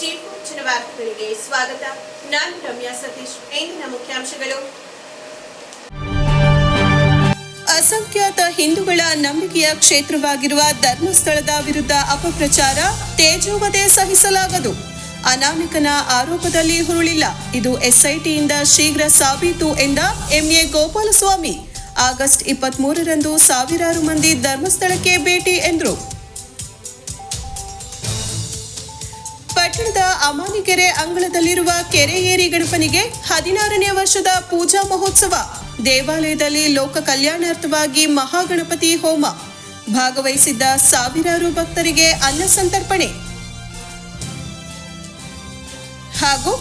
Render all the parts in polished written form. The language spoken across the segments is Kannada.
ಚೀಫ್ ವಾರ್ತೆಗಳಿಗೆ ಸ್ವಾಗತ. ನಾನು ರಮ್ಯಾ ಸತೀಶ್. ಇಂದಿನ ಮುಖ್ಯಾಂಶಗಳು: ಅಸಂಖ್ಯಾತ ಹಿಂದೂಗಳ ನಂಬಿಕೆಯ ಕ್ಷೇತ್ರವಾಗಿರುವ ಧರ್ಮಸ್ಥಳದ ವಿರುದ್ಧ ಅಪಪ್ರಚಾರ, ತೇಜೋವಧೆ ಸಹಿಸಲಾಗದು. ಅನಾಮಿಕನ ಆರೋಪದಲ್ಲಿ ಹುರುಳಿಲ್ಲ, ಇದು ಎಸ್ಐಟಿಯಿಂದ ಶೀಘ್ರ ಸಾಬೀತು ಎಂದ ಎಂಎ ಗೋಪಾಲಸ್ವಾಮಿ. ಆಗಸ್ಟ್ 23ರಂದು ಸಾವಿರಾರು ಮಂದಿ ಧರ್ಮಸ್ಥಳಕ್ಕೆ ಭೇಟಿ ಎಂದರು. ಪಟ್ಟಣದ ಅಮಾನಿಕೆರೆ ಅಂಗಳದಲ್ಲಿರುವ ಕೆರೆ ಏರಿ ಗಣಪನಿಗೆ 16ನೇ ವರ್ಷದ ಪೂಜಾ ಮಹೋತ್ಸವ. ದೇವಾಲಯದಲ್ಲಿ ಲೋಕ ಕಲ್ಯಾಣಾರ್ಥವಾಗಿ ಮಹಾಗಣಪತಿ ಹೋಮ. ಭಾಗವಹಿಸಿದ್ದ ಸಾವಿರಾರು ಭಕ್ತರಿಗೆ ಅನ್ನ ಸಂತರ್ಪಣೆ. ಹಾಗೂ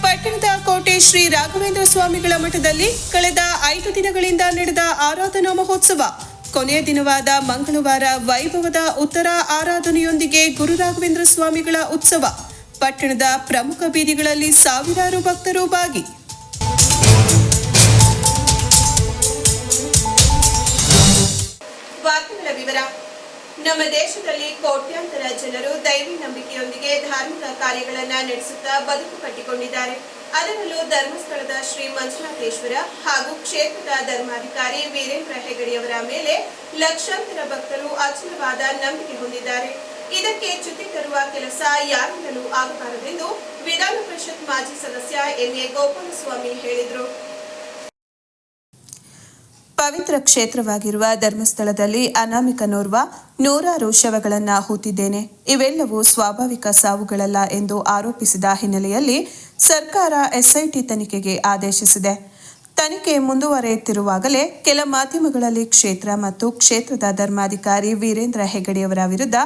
ಪಟ್ಟಣದ ಕೋಟೆ ಶ್ರೀ ರಾಘವೇಂದ್ರ ಸ್ವಾಮಿಗಳ ಮಠದಲ್ಲಿ ಕಳೆದ 5 ದಿನಗಳಿಂದ ನಡೆದ ಆರಾಧನಾ ಮಹೋತ್ಸವ. ಕೊನೆಯ ದಿನವಾದ ಮಂಗಳವಾರ ವೈಭವದ ಉತ್ತರ ಆರಾಧನೆಯೊಂದಿಗೆ ಗುರು ರಾಘವೇಂದ್ರ ಸ್ವಾಮಿಗಳ ಉತ್ಸವ. ಪಟ್ಟಣದ ಪ್ರಮುಖ ಬೀದಿಗಳಲ್ಲಿ ಸಾವಿರಾರು ಭಕ್ತರು ಭಾಗಿ. ವಾರ್ತೆಗಳ ವಿವರ. ನಮ್ಮ ದೇಶದಲ್ಲಿ ಕೋಟ್ಯಾಂತರ ಜನರು ದೈವಿ ನಂಬಿಕೆಯೊಂದಿಗೆ ಧಾರ್ಮಿಕ ಕಾರ್ಯಗಳನ್ನು ನಡೆಸುತ್ತಾ ಬದುಕು ಕಟ್ಟಿಕೊಂಡಿದ್ದಾರೆ. ಅದರಲ್ಲೂ ಧರ್ಮಸ್ಥಳದ ಶ್ರೀ ಮಂಜುನಾಥೇಶ್ವರ ಹಾಗೂ ಕ್ಷೇತ್ರದ ಧರ್ಮಾಧಿಕಾರಿ ವೀರೇಂದ್ರ ಹೆಗಡೆಯವರ ಮೇಲೆ ಲಕ್ಷಾಂತರ ಭಕ್ತರು ಅಚಲವಾದ ನಂಬಿಕೆ ಹೊಂದಿದ್ದಾರೆ. ಇದಕ್ಕೆ ಚ್ಯುತಿ ತರುವ ಕೆಲಸ ಯಾರಿಂದಲೂ ಆಗಬಾರದೆಂದು ವಿಧಾನ ಪರಿಷತ್ ಮಾಜಿ ಸದಸ್ಯ ಎಂಎ ಗೋಪಾಲಸ್ವಾಮಿ ಹೇಳಿದರು. ಪವಿತ್ರ ಕ್ಷೇತ್ರವಾಗಿರುವ ಧರ್ಮಸ್ಥಳದಲ್ಲಿ ಅನಾಮಿಕನೋರ್ವ ನೂರಾರು ಶವಗಳನ್ನು ಹೂತಿದ್ದೇನೆ. ಇವೆಲ್ಲವೂ ಸ್ವಾಭಾವಿಕ ಸಾವುಗಳಲ್ಲ ಎಂದು ಆರೋಪಿಸಿದ ಹಿನ್ನೆಲೆಯಲ್ಲಿ ಸರ್ಕಾರ ಎಸ್ಐಟಿ ತನಿಖೆಗೆ ಆದೇಶಿಸಿದೆ. ತನಿಖೆ ಮುಂದುವರೆಯುತ್ತಿರುವಾಗಲೇ ಕೆಲ ಮಾಧ್ಯಮಗಳಲ್ಲಿ ಕ್ಷೇತ್ರ ಮತ್ತು ಕ್ಷೇತ್ರದ ಧರ್ಮಾಧಿಕಾರಿ ವೀರೇಂದ್ರ ಹೆಗಡೆಯವರ ವಿರುದ್ಧ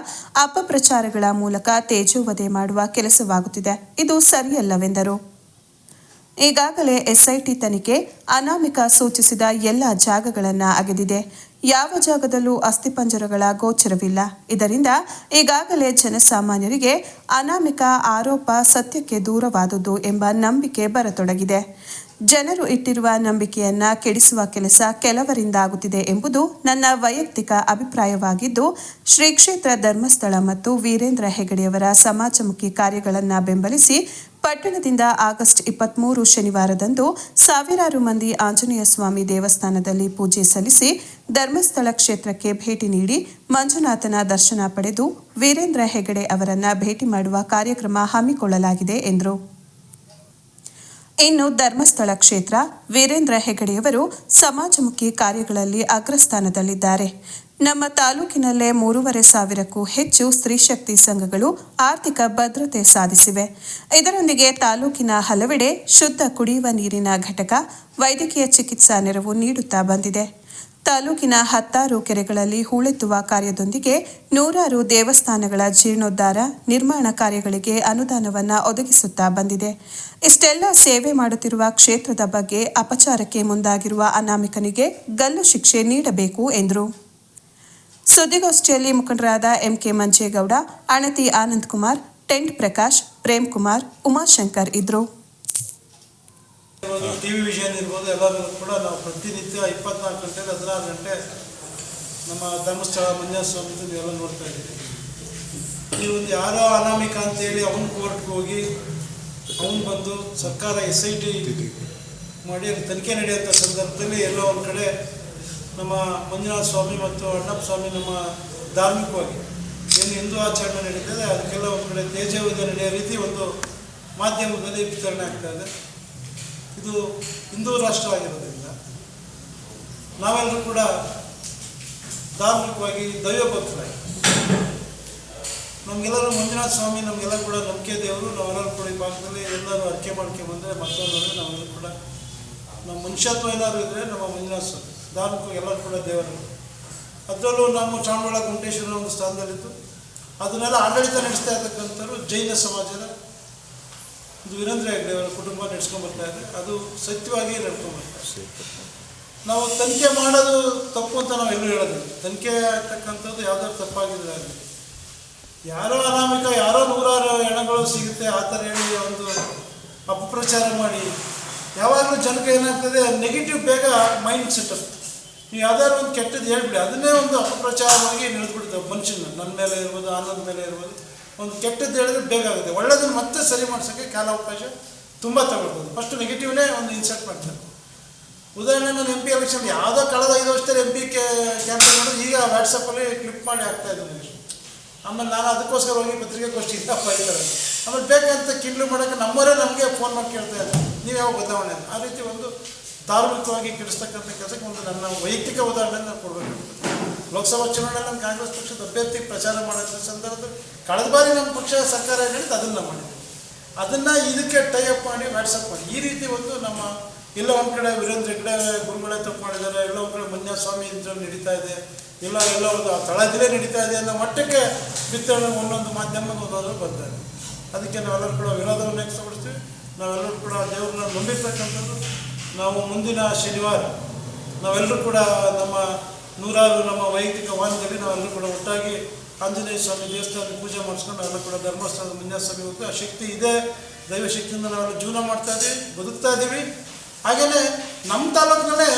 ಅಪಪ್ರಚಾರಗಳ ಮೂಲಕ ತೇಜೋವಧೆ ಮಾಡುವ ಕೆಲಸವಾಗುತ್ತಿದೆ. ಇದು ಸರಿಯಲ್ಲವೆಂದರು. ಈಗಾಗಲೇ ಎಸ್ಐಟಿ ತನಿಖೆ ಅನಾಮಿಕ ಸೂಚಿಸಿದ ಎಲ್ಲ ಜಾಗಗಳನ್ನು ಅಗೆದಿದೆ. ಯಾವ ಜಾಗದಲ್ಲೂ ಅಸ್ಥಿಪಂಜರಗಳ ಗೋಚರವಿಲ್ಲ. ಇದರಿಂದ ಈಗಾಗಲೇ ಜನಸಾಮಾನ್ಯರಿಗೆ ಅನಾಮಿಕ ಆರೋಪ ಸತ್ಯಕ್ಕೆ ದೂರವಾದುದು ಎಂಬ ನಂಬಿಕೆ ಬರತೊಡಗಿದೆ. ಜನರು ಇಟ್ಟಿರುವ ನಂಬಿಕೆಯನ್ನ ಕೆಡಿಸುವ ಕೆಲಸ ಕೆಲವರಿಂದ ಆಗುತ್ತಿದೆ ಎಂಬುದು ನನ್ನ ವೈಯಕ್ತಿಕ ಅಭಿಪ್ರಾಯವಾಗಿದ್ದು, ಶ್ರೀ ಕ್ಷೇತ್ರ ಧರ್ಮಸ್ಥಳ ಮತ್ತು ವೀರೇಂದ್ರ ಹೆಗಡೆಯವರ ಸಮಾಜಮುಖಿ ಕಾರ್ಯಗಳನ್ನು ಬೆಂಬಲಿಸಿ ಪಟ್ಟಣದಿಂದ ಆಗಸ್ಟ್ 23 ಶನಿವಾರದಂದು ಸಾವಿರಾರು ಮಂದಿ ಆಂಜನೇಯ ಸ್ವಾಮಿ ದೇವಸ್ಥಾನದಲ್ಲಿ ಪೂಜೆ ಸಲ್ಲಿಸಿ ಧರ್ಮಸ್ಥಳ ಕ್ಷೇತ್ರಕ್ಕೆ ಭೇಟಿ ನೀಡಿ ಮಂಜುನಾಥನ ದರ್ಶನ ಪಡೆದು ವೀರೇಂದ್ರ ಹೆಗಡೆ ಅವರನ್ನ ಭೇಟಿ ಮಾಡುವ ಕಾರ್ಯಕ್ರಮ ಹಮ್ಮಿಕೊಳ್ಳಲಾಗಿದೆ ಎಂದರು. ಇನ್ನು ಧರ್ಮಸ್ಥಳ ಕ್ಷೇತ್ರ ವೀರೇಂದ್ರ ಹೆಗಡೆಯವರು ಸಮಾಜಮುಖಿ ಕಾರ್ಯಗಳಲ್ಲಿ ಅಗ್ರಸ್ಥಾನದಲ್ಲಿದ್ದಾರೆ. ನಮ್ಮ ತಾಲೂಕಿನಲ್ಲೇ 3,500ಕ್ಕೂ ಹೆಚ್ಚು ಸ್ತ್ರೀಶಕ್ತಿ ಸಂಘಗಳು ಆರ್ಥಿಕ ಭದ್ರತೆ ಸಾಧಿಸಿವೆ. ಇದರೊಂದಿಗೆ ತಾಲೂಕಿನ ಹಲವೆಡೆ ಶುದ್ಧ ಕುಡಿಯುವ ನೀರಿನ ಘಟಕ, ವೈದ್ಯಕೀಯ ಚಿಕಿತ್ಸಾ ನೆರವು ನೀಡುತ್ತಾ ಬಂದಿದೆ. ತಾಲೂಕಿನ 10 ಕೆರೆಗಳಲ್ಲಿ ಹೂಳೆತ್ತುವ ಕಾರ್ಯದೊಂದಿಗೆ ನೂರಾರು ದೇವಸ್ಥಾನಗಳ ಜೀರ್ಣೋದ್ಧಾರ, ನಿರ್ಮಾಣ ಕಾರ್ಯಗಳಿಗೆ ಅನುದಾನವನ್ನು ಒದಗಿಸುತ್ತಾ ಬಂದಿದೆ. ಇಷ್ಟೆಲ್ಲ ಸೇವೆ ಮಾಡುತ್ತಿರುವ ಕ್ಷೇತ್ರದ ಬಗ್ಗೆ ಅಪಚಾರಕ್ಕೆ ಮುಂದಾಗಿರುವ ಅನಾಮಿಕನಿಗೆ ಗಲ್ಲು ಶಿಕ್ಷೆ ನೀಡಬೇಕು ಎಂದರು. ಸುದ್ದಿಗೋಷ್ಠಿಯಲ್ಲಿ ಮುಖಂಡರಾದ ಎಂಕೆ ಮಂಜೇಗೌಡ, ಅಣತಿ ಆನಂದ್ ಕುಮಾರ್, ಟೆಂಟ್ ಪ್ರಕಾಶ್, ಪ್ರೇಮ್ ಕುಮಾರ್, ಉಮಾಶಂಕರ್ ಇದ್ರು. ಟಿವಿ ವಿಷನ್ ಇರ್ಬೋದು, ಎಲ್ಲರೂ ಕೂಡ ನಾವು ಪ್ರತಿನಿತ್ಯ 24 ಗಂಟೆ 16 ಗಂಟೆ ನಮ್ಮ ಧರ್ಮಸ್ಥಳ ಮಂಜುನಾಥ ಸ್ವಾಮಿ ನೀವೆಲ್ಲ ನೋಡ್ತಾ ಇದ್ದೀವಿ. ನೀವೊಂದು ಯಾರೋ ಅನಾಮಿಕ ಅಂತೇಳಿ ಅವನು ಕೋರ್ಟ್ಗೆ ಹೋಗಿ ಅವನು ಬಂದು ಸರ್ಕಾರ SIT ಮಾಡಿ ಅದು ತನಿಖೆ ನಡೆಯುವಂಥ ಸಂದರ್ಭದಲ್ಲಿ ಎಲ್ಲೋ ಒಂದು ಕಡೆ ನಮ್ಮ ಮಂಜುನಾಥ ಸ್ವಾಮಿ ಮತ್ತು ಅಣ್ಣಪ್ಪ ಸ್ವಾಮಿ ನಮ್ಮ ಧಾರ್ಮಿಕವಾಗಿ ಏನು ಹಿಂದೂ ಆಚರಣೆ ನಡೀತದೆ ಅದಕ್ಕೆಲ್ಲ ಒಂದು ಕಡೆ ತೇಜೋವಧೆ ನಡೆಯೋ ರೀತಿ ಒಂದು ಮಾಧ್ಯಮದಲ್ಲಿ ವಿತರಣೆ ಆಗ್ತಾ ಇದೆ. ಇದು ಹಿಂದೂ ರಾಷ್ಟ್ರ ಆಗಿರೋದ್ರಿಂದ ನಾವೆಲ್ಲರೂ ಕೂಡ ಧಾರ್ಮಿಕವಾಗಿ ದೈವಭಕ್ತರಾಗಿ ನಮಗೆಲ್ಲರೂ ಮಂಜುನಾಥ ಸ್ವಾಮಿ ನಮಗೆಲ್ಲ ಕೂಡ ನಂಬಿಕೆ ದೇವರು. ನಾವೆಲ್ಲರೂ ಕೂಡ ಈ ಭಾಗದಲ್ಲಿ ಎಲ್ಲರೂ ಅರ್ಕೆ ಮಾಡ್ಕೊಂಡು ಬಂದರೆ ಮತ್ತೊಂದು ನಾವೆಲ್ಲರೂ ಕೂಡ ನಮ್ಮ ಮನುಷ್ಯತ್ವ ಏನಾದರೂ ಇದ್ದರೆ ನಮ್ಮ ಮಂಜುನಾಥ ಸ್ವಾಮಿ ಧಾರ್ಮಿಕವಾಗಿ ಎಲ್ಲರೂ ಕೂಡ ದೇವರು. ಅದರಲ್ಲೂ ನಮ್ಮ ಚಾಮರಾಳ ಗುಂಟೇಶ್ವರ ಒಂದು ಸ್ಥಾನದಲ್ಲಿತ್ತು. ಅದನ್ನೆಲ್ಲ ಆಡಳಿತ ನಡೆಸ್ತಾ ಇರ್ತಕ್ಕಂಥವ್ರು ಜೈನ ಸಮಾಜದ ಇದು ವೀರೇಂದ್ರ ಹೆಗಡೆಯವರ ಕುಟುಂಬ ನಡೆಸ್ಕೊಂಡ್ಬರ್ತಾ ಇದೆ. ಅದು ಸತ್ಯವಾಗಿ ನಡ್ಕೊಂಡ್ಬರ್ತಾರೆ. ನಾವು ತನಿಖೆ ಮಾಡೋದು ತಪ್ಪು ಅಂತ ನಾವು ಎಲ್ಲೂ ಹೇಳೋದಿಲ್ಲ. ತನಿಖೆ ಆಗ್ತಕ್ಕಂಥದ್ದು ಯಾವುದಾದ್ರು ತಪ್ಪಾಗಿದ್ರೆ ಯಾರೋ ಅನಾಮಿಕ ಯಾರೋ ನೂರಾರು ಹೆಣಗಳು ಸಿಗುತ್ತೆ ಆ ಥರ ಹೇಳಿ ಒಂದು ಅಪಪ್ರಚಾರ ಮಾಡಿ ಯಾವಾಗಲೂ ಜನಕ್ಕೆ ಏನಾಗ್ತದೆ ನೆಗೆಟಿವ್ ಬೇಗ ಮೈಂಡ್ ಸೆಟಪ್. ನೀವು ಯಾವ್ದಾದ್ರು ಒಂದು ಕೆಟ್ಟದ್ದು ಹೇಳ್ಬಿಡಿ, ಅದನ್ನೇ ಒಂದು ಅಪಪ್ರಚಾರವಾಗಿ ನಡೆದ್ಬಿಡ್ತೇವೆ ಮನುಷ್ಯನ. ನನ್ನ ಮೇಲೆ ಇರ್ಬೋದು, ಆನಂದ್ ಮೇಲೆ ಇರ್ಬೋದು, ಒಂದು ಕೆಟ್ಟದ್ದು ಹೇಳಿದ್ರೆ ಬೇಗ ಆಗುತ್ತೆ, ಒಳ್ಳೆದನ್ನು ಮತ್ತೆ ಸರಿ ಮಾಡ್ಸೋಕ್ಕೆ ಕಾಲಾವಕಾಶ ತುಂಬ ತಗೊಳ್ಬೋದು. ಫಸ್ಟ್ ನೆಗೆಟಿವ್ನೇ ಒಂದು ಇನ್ಸರ್ಟ್ ಮಾಡ್ತಾರೆ. ಉದಾಹರಣೆ ನಾನು MP ಎಲೆಕ್ಷನ್ ಯಾವುದೋ ಕಳೆದ 5 ವರ್ಷದಲ್ಲಿ MP ಕ್ಯಾಂಪೇನ್ ಮಾಡೋದು ಈಗ ವಾಟ್ಸಪ್ಪಲ್ಲಿ ಕ್ಲಿಪ್ ಮಾಡಿ ಹಾಕ್ತಾಯಿದ್ದೆ ನನಗೆ. ಆಮೇಲೆ ನಾನು ಅದಕ್ಕೋಸ್ಕರ ಹೋಗಿ ಪತ್ರಿಕಾಗೋಷ್ಠಿ ಇದ್ದಪ್ಪ ಇದ್ದಾರೆ. ಆಮೇಲೆ ಬೇಕಂತ ಕಿಂಡ್ಲು ಮಾಡೋಕ್ಕೆ ನಮ್ಮವರೇ ನಮಗೆ ಫೋನ್ ಮಾಡಿ ಕೇಳ್ತಾ ಇದ್ದಾರೆ, ನೀವು ಯಾವ ಬದಲಾವಣೆ ಅಂತ. ಆ ರೀತಿ ಒಂದು ಧಾರ್ಮಿಕವಾಗಿ ಕೆಡಿಸ್ತಕ್ಕಂಥ ಕೆಲಸಕ್ಕೆ ಒಂದು ನನ್ನ ವೈಯಕ್ತಿಕ ಉದಾಹರಣೆಯನ್ನು ನಾನು ಕೊಡಬೇಕು. ಲೋಕಸಭಾ ಚುನಾವಣೆಯಲ್ಲಿ ನಮ್ಮ ಕಾಂಗ್ರೆಸ್ ಪಕ್ಷದ ಅಭ್ಯರ್ಥಿ ಪ್ರಚಾರ ಮಾಡೋದ್ರ ಸಂದರ್ಭದಲ್ಲಿ ಕಳೆದ ಬಾರಿ ನಮ್ಮ ಪಕ್ಷ ಸರ್ಕಾರ ಹೇಳಿದ್ದು ಅದನ್ನು ಮಾಡಿದ್ವಿ. ಅದನ್ನು ಇದಕ್ಕೆ ಟೈಅಪ್ ಮಾಡಿ ವಾಟ್ಸಪ್ ಮಾಡಿ ಈ ರೀತಿ ಒಂದು ನಮ್ಮ ಎಲ್ಲ ಒಂದು ಕಡೆ ವೀರೇಂದ್ರ ಹೆಗ್ಡೆ ಗುರುಗಳೇ ತಪ್ಪು ಮಾಡಿದ್ದಾರೆ, ಎಲ್ಲ ಒಂದು ಕಡೆ ಮಂಜಸ್ವಾಮಿ ಇದ್ರಲ್ಲಿ ನಡೀತಾ ಇದೆ, ಎಲ್ಲ ಒಂದು ತಳದಿಲೇ ನಡೀತಾ ಇದೆ ಅನ್ನೋ ಮಟ್ಟಕ್ಕೆ ಬಿತ್ತನೆ ಒಂದೊಂದು ಮಾಧ್ಯಮದ ಒಂದೊಂದು ಬರ್ತಾರೆ. ಅದಕ್ಕೆ ನಾವೆಲ್ಲರೂ ಕೂಡ ವಿರೋಧವನ್ನು ವ್ಯಕ್ತಪಡಿಸ್ತೀವಿ. ನಾವೆಲ್ಲರೂ ಕೂಡ ದೇವ್ರನ್ನ ನಂಬಿರ್ತಕ್ಕಂಥದ್ದು. ನಾವು ಮುಂದಿನ ಶನಿವಾರ ನಾವೆಲ್ಲರೂ ಕೂಡ ನಮ್ಮ ನೂರಾರು ನಮ್ಮ ವೈಯಕ್ತಿಕ ವಾಹನದಲ್ಲಿ ನಾವೆಲ್ಲರೂ ಕೂಡ ಒಟ್ಟಾಗಿ ಆಂಜನೇಯ ಸ್ವಾಮಿ ದೇವಸ್ಥಾನದಲ್ಲಿ ಪೂಜೆ ಮಾಡಿಸ್ಕೊಂಡು ನಾವೆಲ್ಲ ಕೂಡ ಧರ್ಮಸ್ಥಳದ ಮಂಜಸ್ವಾಮಿ ಹೋಗ್ತು. ಆ ಶಕ್ತಿ ಇದೆ, ದೈವಶಕ್ತಿಯಿಂದ ನಾವೆಲ್ಲ ಜೀವನ ಮಾಡ್ತಾ ಇದ್ದೀವಿ, ಬದುಕ್ತಾ ಇದ್ದೀವಿ. ಹಾಗೆಯೇ ನಮ್ಮ ತಾಲೂಕಿನಲ್ಲೇ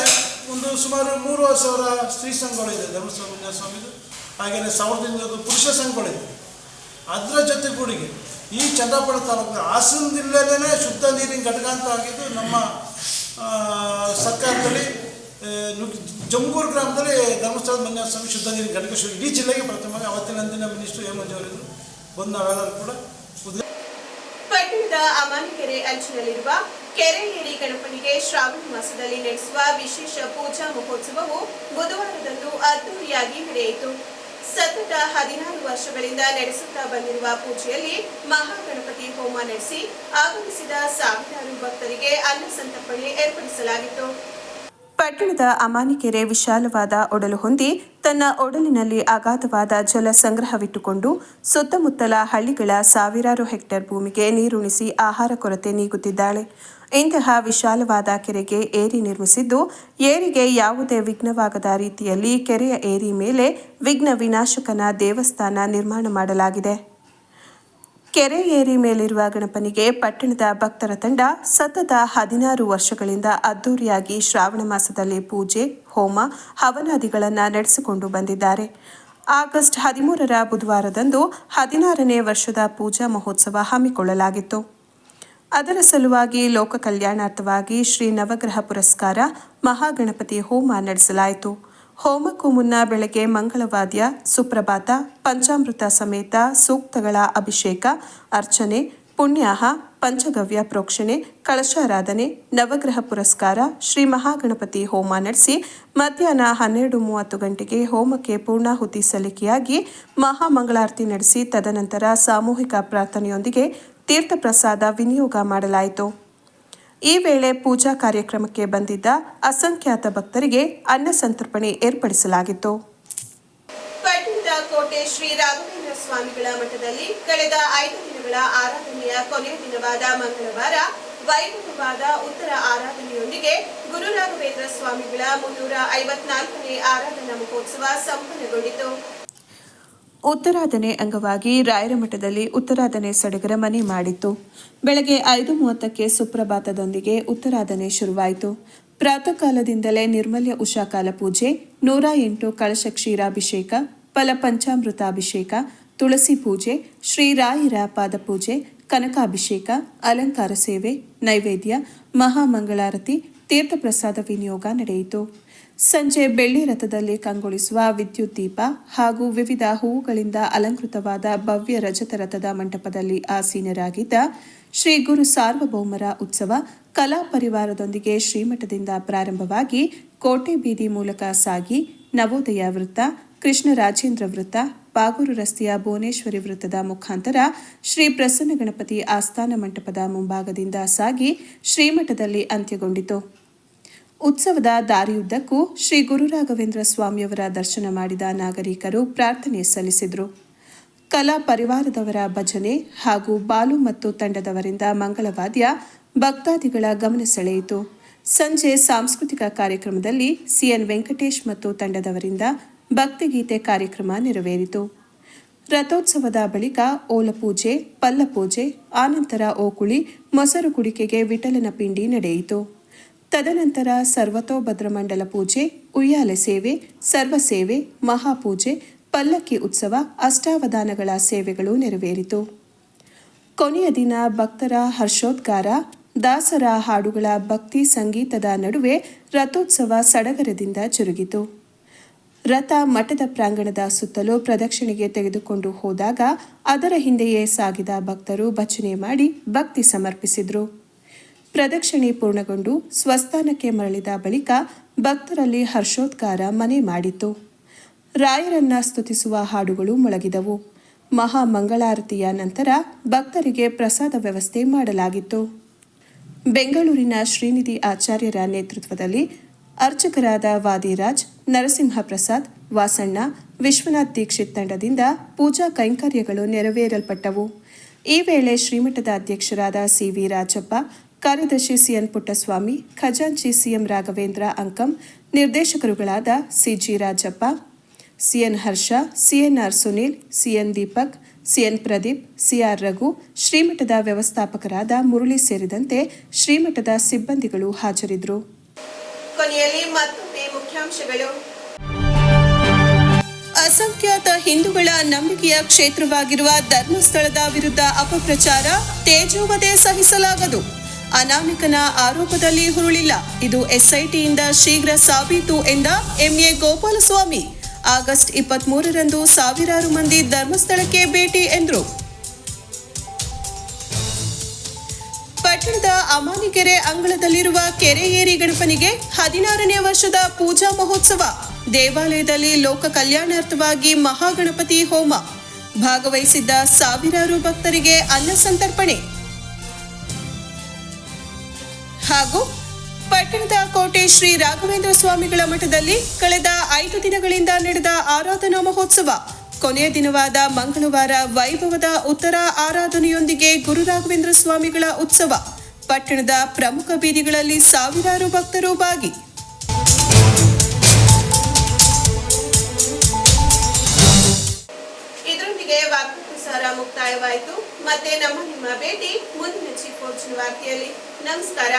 ಒಂದು ಸುಮಾರು 3,000 ಸ್ತ್ರೀ ಸಂಘಗಳಿದೆ ಧರ್ಮಸ್ಥಳ ಮಂಜಸ್ವಾಮಿದು. ಹಾಗೆಯೇ 1,500 ಪುರುಷ ಸಂಘಗಳಿದೆ. ಅದರ ಜೊತೆಗೂಡಿಗೆ ಈ ಚಂದ್ರಾಪುರ ತಾಲೂಕಿನ ಹಾಸನ ಜಿಲ್ಲೆಯಲ್ಲೇ ಶುದ್ಧ ನೀರಿನ ಘಟಕ ಅಂತ ಆಗಿದ್ದು ನಮ್ಮ ಸರ್ಕಾರದಲ್ಲಿ ಜಂಬೂರು ಗ್ರಾಮದಲ್ಲಿ ಧರ್ಮಸ್ಥಳದ ಮಂಜಸ್ವಾಮಿ ಶುದ್ಧ ನೀರಿನ ಘಟಕ ಶುರು ಇಡೀ ಜಿಲ್ಲೆಗೆ ಪ್ರಥಮವಾಗಿ ಅವತ್ತಿನ ಅಂದಿನ ಮಿನಿಸ್ಟರ್ ಹೇಮಂಜ್ ಅವರಿದ್ದರು. ಬಂದು ನಾವೆಲ್ಲರೂ ಕೂಡ ಪಟ್ಟಣದ ಅಮಾನಿಕೆರೆ ಅಂಚಿನಲ್ಲಿರುವ ಕೆರೆ ಏರಿ ಗಣಪನಿಗೆ ಶ್ರಾವಣ ಮಾಸದಲ್ಲಿ ನಡೆಸುವ ವಿಶೇಷ ಪೂಜಾ ಮಹೋತ್ಸವವು ಬುಧವಾರದಂದು ಅದ್ದೂರಿಯಾಗಿ ನಡೆಯಿತು. ಸತತ 16 ವರ್ಷಗಳಿಂದ ನಡೆಸುತ್ತಾ ಬಂದಿರುವ ಪೂಜೆಯಲ್ಲಿ ಮಹಾಗಣಪತಿ ಹೋಮ ನಡೆಸಿ ಆಗಮಿಸಿದ ಸಾವಿರಾರು ಭಕ್ತರಿಗೆ ಅನ್ನ ಸಂತರ್ಪಣೆ ಏರ್ಪಡಿಸಲಾಗಿತ್ತು. ಪಟ್ಟಣದ ಅಮಾನಿಕೆರೆ ವಿಶಾಲವಾದ ಒಡಲು ಹೊಂದಿ ತನ್ನ ಒಡಲಿನಲ್ಲಿ ಅಗಾಧವಾದ ಜಲ ಸಂಗ್ರಹವಿಟ್ಟುಕೊಂಡು ಸುತ್ತಮುತ್ತಲ ಹಳ್ಳಿಗಳ ಸಾವಿರಾರು ಹೆಕ್ಟೇರ್ ಭೂಮಿಗೆ ನೀರುಣಿಸಿ ಆಹಾರ ಕೊರತೆ ನೀಗುತ್ತಿದ್ದಾಳೆ. ಇಂತಹ ವಿಶಾಲವಾದ ಕೆರೆಗೆ ಏರಿ ನಿರ್ಮಿಸಿದ್ದು, ಏರಿಗೆ ಯಾವುದೇ ವಿಘ್ನವಾಗದ ರೀತಿಯಲ್ಲಿ ಕೆರೆಯ ಏರಿ ಮೇಲೆ ವಿಘ್ನ ವಿನಾಶಕನ ದೇವಸ್ಥಾನ ನಿರ್ಮಾಣ ಮಾಡಲಾಗಿದೆ. ಕೆರೆ ಏರಿ ಮೇಲಿರುವ ಗಣಪನಿಗೆ ಪಟ್ಟಣದ ಭಕ್ತರ ತಂಡ ಸತತ 16 ವರ್ಷಗಳಿಂದ ಅದ್ದೂರಿಯಾಗಿ ಶ್ರಾವಣ ಮಾಸದಲ್ಲಿ ಪೂಜೆ, ಹೋಮ, ಹವನಾದಿಗಳನ್ನು ನಡೆಸಿಕೊಂಡು ಬಂದಿದ್ದಾರೆ. ಆಗಸ್ಟ್ 13ರ ಬುಧವಾರದಂದು 16ನೇ ವರ್ಷದ ಪೂಜಾ ಮಹೋತ್ಸವ ಹಮ್ಮಿಕೊಳ್ಳಲಾಗಿತ್ತು. ಅದರ ಸಲುವಾಗಿ ಲೋಕ ಕಲ್ಯಾಣಾರ್ಥವಾಗಿ ಶ್ರೀ ನವಗ್ರಹ ಪುರಸ್ಕಾರ ಮಹಾಗಣಪತಿ ಹೋಮ ನಡೆಸಲಾಯಿತು. ಹೋಮಕ್ಕೂ ಮುನ್ನ ಬೆಳಗ್ಗೆ ಮಂಗಳವಾದ್ಯ, ಸುಪ್ರಭಾತ, ಪಂಚಾಮೃತ ಸಮೇತ ಸೂಕ್ತಗಳ ಅಭಿಷೇಕ, ಅರ್ಚನೆ, ಪುಣ್ಯಾಹ, ಪಂಚಗವ್ಯ ಪ್ರೋಕ್ಷಣೆ, ಕಳಶಾರಾಧನೆ, ನವಗ್ರಹ ಪುರಸ್ಕಾರ, ಶ್ರೀ ಮಹಾಗಣಪತಿ ಹೋಮ ನಡೆಸಿ ಮಧ್ಯಾಹ್ನ 12:30 ಗಂಟೆಗೆ ಹೋಮಕ್ಕೆ ಪೂರ್ಣಾಹುತಿ ಸಲ್ಲಿಕೆಯಾಗಿ ಮಹಾಮಂಗಳಾರತಿ ನಡೆಸಿ ತದನಂತರ ಸಾಮೂಹಿಕ ಪ್ರಾರ್ಥನೆಯೊಂದಿಗೆ ತೀರ್ಥಪ್ರಸಾದ ವಿನಿಯೋಗ ಮಾಡಲಾಯಿತು. ಈ ವೇಳೆ ಪೂಜಾ ಕಾರ್ಯಕ್ರಮಕ್ಕೆ ಬಂದಿದ್ದ ಅಸಂಖ್ಯಾತ ಭಕ್ತರಿಗೆ ಅನ್ನ ಸಂತರ್ಪಣೆ ಏರ್ಪಡಿಸಲಾಗಿತ್ತು. ಪಟ್ಟಣದ ಕೋಟೆ ಶ್ರೀ ರಾಘವೇಂದ್ರ ಸ್ವಾಮಿಗಳ ಮಠದಲ್ಲಿ ಕಳೆದ 5 ದಿನಗಳ ಆರಾಧನೆಯ ಕೊನೆಯ ದಿನವಾದ ಮಂಗಳವಾರ ವೈಭವವಾದ ಉತ್ತರ ಆರಾಧನೆಯೊಂದಿಗೆ ಗುರು ರಾಘವೇಂದ್ರ ಸ್ವಾಮಿಗಳ 354ನೇ ಆರಾಧನಾ ಮಹೋತ್ಸವ ಸಂಪನ್ನಗೊಂಡಿತು. ಉತ್ತರಾಧನೆ ಅಂಗವಾಗಿ ರಾಯರ ಮಠದಲ್ಲಿ ಉತ್ತರಾಧನೆ ಸಡಗರ ಮನೆ ಮಾಡಿತ್ತು. ಬೆಳಗ್ಗೆ 5:30ಕ್ಕೆ ಸುಪ್ರಭಾತದೊಂದಿಗೆ ಉತ್ತರಾಧನೆ ಶುರುವಾಯಿತು. ಪ್ರಾತಃ ಕಾಲದಿಂದಲೇ ನಿರ್ಮಲ್ಯ ಉಷಾಕಾಲ ಪೂಜೆ, 108 ಕಳಶ ಕ್ಷೀರಾಭಿಷೇಕ, ಫಲ ಪಂಚಾಮೃತಾಭಿಷೇಕ, ತುಳಸಿ ಪೂಜೆ, ಶ್ರೀರಾಯರ ಪಾದಪೂಜೆ, ಕನಕಾಭಿಷೇಕ, ಅಲಂಕಾರ ಸೇವೆ, ನೈವೇದ್ಯ, ಮಹಾಮಂಗಳಾರತಿ, ತೀರ್ಥಪ್ರಸಾದ ವಿನಿಯೋಗ ನಡೆಯಿತು. ಸಂಜೆ ಬೆಳ್ಳಿ ರಥದಲ್ಲಿ ಕಂಗೊಳಿಸುವ ವಿದ್ಯುತ್ ದೀಪ ಹಾಗೂ ವಿವಿಧ ಹೂವುಗಳಿಂದ ಅಲಂಕೃತವಾದ ಭವ್ಯ ರಜತ ರಥದ ಮಂಟಪದಲ್ಲಿ ಆಸೀನರಾಗಿದ್ದ ಶ್ರೀ ಗುರು ಸಾರ್ವಭೌಮರ ಉತ್ಸವ ಕಲಾ ಪರಿವಾರದೊಂದಿಗೆ ಶ್ರೀಮಠದಿಂದ ಪ್ರಾರಂಭವಾಗಿ ಕೋಟೆ ಬೀದಿ ಮೂಲಕ ಸಾಗಿ ನವೋದಯ ವೃತ್ತ, ಕೃಷ್ಣರಾಜೇಂದ್ರ ವೃತ್ತ, ಬಾಗೂರು ರಸ್ತೆಯ ಭುವನೇಶ್ವರಿ ವೃತ್ತದ ಮುಖಾಂತರ ಶ್ರೀ ಪ್ರಸನ್ನ ಗಣಪತಿ ಆಸ್ಥಾನ ಮಂಟಪದ ಮುಂಭಾಗದಿಂದ ಸಾಗಿ ಶ್ರೀಮಠದಲ್ಲಿ ಅಂತ್ಯಗೊಂಡಿತು. ಉತ್ಸವದ ದಾರಿಯುದ್ದಕ್ಕೂ ಶ್ರೀ ಗುರು ರಾಘವೇಂದ್ರ ಸ್ವಾಮಿಯವರ ದರ್ಶನ ಮಾಡಿದ ನಾಗರಿಕರು ಪ್ರಾರ್ಥನೆ ಸಲ್ಲಿಸಿದರು. ಕಲಾ ಪರಿವಾರದವರ ಭಜನೆ ಹಾಗೂ ಬಾಲು ಮತ್ತು ತಂಡದವರಿಂದ ಮಂಗಳವಾದ್ಯ ಭಕ್ತಾದಿಗಳ ಗಮನ ಸೆಳೆಯಿತು. ಸಂಜೆ ಸಾಂಸ್ಕೃತಿಕ ಕಾರ್ಯಕ್ರಮದಲ್ಲಿ ಸಿಎನ್ ವೆಂಕಟೇಶ್ ಮತ್ತು ತಂಡದವರಿಂದ ಭಕ್ತಿಗೀತೆ ಕಾರ್ಯಕ್ರಮ ನೆರವೇರಿತು. ರಥೋತ್ಸವದ ಬಳಿಕ ಓಲಪೂಜೆ, ಪಲ್ಲಪೂಜೆ, ಆನಂತರ ಓಕುಳಿ, ಮೊಸರು ಕುಡಿಕೆಗೆ ವಿಠಲನ ಪಿಂಡಿ ನಡೆಯಿತು. ತದನಂತರ ಸರ್ವತೋಭದ್ರ ಮಂಡಲ ಪೂಜೆ, ಉಯ್ಯಾಲೆ ಸೇವೆ, ಸರ್ವಸೇವೆ, ಮಹಾಪೂಜೆ, ಪಲ್ಲಕ್ಕಿ ಉತ್ಸವ, ಅಷ್ಟಾವಧಾನಗಳ ಸೇವೆಗಳು ನೆರವೇರಿತು. ಕೊನೆಯ ದಿನ ಭಕ್ತರ ಹರ್ಷೋದ್ಗಾರ, ದಾಸರ ಹಾಡುಗಳ ಭಕ್ತಿ ಸಂಗೀತದ ನಡುವೆ ರಥೋತ್ಸವ ಸಡಗರದಿಂದ ಜರುಗಿತು. ರಥ ಮಠದ ಪ್ರಾಂಗಣದ ಸುತ್ತಲೂ ಪ್ರದಕ್ಷಿಣೆಗೆ ತೆಗೆದುಕೊಂಡು ಹೋದಾಗ ಅದರ ಹಿಂದೆಯೇ ಸಾಗಿದ ಭಕ್ತರು ಭಜನೆ ಮಾಡಿ ಭಕ್ತಿ ಸಮರ್ಪಿಸಿದರು. ಪ್ರದಕ್ಷಿಣೆ ಪೂರ್ಣಗೊಂಡು ಸ್ವಸ್ಥಾನಕ್ಕೆ ಮರಳಿದ ಬಳಿಕ ಭಕ್ತರಲ್ಲಿ ಹರ್ಷೋದ್ಗಾರ ಮನೆ ಮಾಡಿತು. ರಾಯರನ್ನ ಸ್ತುತಿಸುವ ಹಾಡುಗಳು ಮೊಳಗಿದವು. ಮಹಾ ಮಂಗಳಾರತಿಯ ನಂತರ ಭಕ್ತರಿಗೆ ಪ್ರಸಾದ ವ್ಯವಸ್ಥೆ ಮಾಡಲಾಗಿತ್ತು. ಬೆಂಗಳೂರಿನ ಶ್ರೀನಿಧಿ ಆಚಾರ್ಯರ ನೇತೃತ್ವದಲ್ಲಿ ಅರ್ಚಕರಾದ ವಾದಿರಾಜ್, ನರಸಿಂಹ ಪ್ರಸಾದ್, ವಾಸಣ್ಣ, ವಿಶ್ವನಾಥ್ ದೀಕ್ಷಿತ್ ತಂಡದಿಂದ ಪೂಜಾ ಕೈಂಕರ್ಯಗಳು ನೆರವೇರಲ್ಪಟ್ಟವು. ಈ ವೇಳೆ ಶ್ರೀಮಠದ ಅಧ್ಯಕ್ಷರಾದ ಸಿ.ವಿ. ರಾಜಪ್ಪ, ಕಾರ್ಯದರ್ಶಿ ಸಿಎನ್ ಪುಟ್ಟಸ್ವಾಮಿ, ಖಜಾಂಚಿ ಸಿಎಂ ರಾಘವೇಂದ್ರ ಅಂಕಂ, ನಿರ್ದೇಶಕರುಗಳಾದ CG Rajappa, CN Harsha, CNR Sunil, CN Deepak, CN Pradeep, CR Raghu, ಶ್ರೀಮಠದ ವ್ಯವಸ್ಥಾಪಕರಾದ ಮುರಳಿ ಸೇರಿದಂತೆ ಶ್ರೀಮಠದ ಸಿಬ್ಬಂದಿಗಳು ಹಾಜರಿದ್ದರು. ಕೊನೆಯಲ್ಲಿ ಮತ್ತೊಮ್ಮೆ ಮುಖ್ಯಾಂಶಗಳು. ಅಸಂಖ್ಯಾತ ಹಿಂದೂಗಳ ನಂಬಿಕೆಯ ಕ್ಷೇತ್ರವಾಗಿರುವ ಧರ್ಮಸ್ಥಳದ ವಿರುದ್ಧ ಅಪಪ್ರಚಾರ, ತೇಜೋವಧೆ ಸಹಿಸಲಾಗದು. ಅನಾಮಿಕನ ಆರೋಪದಲ್ಲಿ ಹುರುಳಿಲ್ಲ, ಇದು ಎಸ್ಐಟಿಯಿಂದ ಶೀಘ್ರ ಸಾಬೀತು ಎಂದ ಎಂಎ ಗೋಪಾಲಸ್ವಾಮಿ. ಆಗಸ್ಟ್ 23ರಂದು ಸಾವಿರಾರು ಮಂದಿ ಧರ್ಮಸ್ಥಳಕ್ಕೆ ಭೇಟಿ ಎಂದರು. ಪಟ್ಟಣದ ಅಮಾನಿಕೆರೆ ಅಂಗಳದಲ್ಲಿರುವ ಕೆರೆ ಏರಿ ಗಣಪನಿಗೆ 16ನೇ ವರ್ಷದ ಪೂಜಾ ಮಹೋತ್ಸವ. ದೇವಾಲಯದಲ್ಲಿ ಲೋಕ ಕಲ್ಯಾಣಾರ್ಥವಾಗಿ ಮಹಾಗಣಪತಿ ಹೋಮ. ಭಾಗವಹಿಸಿದ್ದ ಸಾವಿರಾರು ಭಕ್ತರಿಗೆ ಅನ್ನ ಸಂತರ್ಪಣೆ. ಹಾಗೂ ಪಟ್ಟಣದ ಕೋಟೆ ಶ್ರೀ ರಾಘವೇಂದ್ರ ಸ್ವಾಮಿಗಳ ಮಠದಲ್ಲಿ ಕಳೆದ 5 ದಿನಗಳಿಂದ ನಡೆದ ಆರಾಧನಾ ಮಹೋತ್ಸವ. ಕೊನೆಯ ದಿನವಾದ ಮಂಗಳವಾರ ವೈಭವದ ಉತ್ತರ ಆರಾಧನೆಯೊಂದಿಗೆ ಗುರು ರಾಘವೇಂದ್ರ ಸ್ವಾಮಿಗಳ ಉತ್ಸವ. ಪಟ್ಟಣದ ಪ್ರಮುಖ ಬೀದಿಗಳಲ್ಲಿ ಸಾವಿರಾರು ಭಕ್ತರು ಭಾಗಿ. ಇದರೊಂದಿಗೆ ವಾರ್ತಾ ಪ್ರಸಾರ ಮುಕ್ತಾಯವಾಯಿತು. ಮತ್ತೆ ನಿಮ್ಮ ಭೇಟಿ ಮುಂದಿನ ಚೀಫ್ ವಾರ್ತೆಯಲ್ಲಿ. ನಮಸ್ಕಾರ.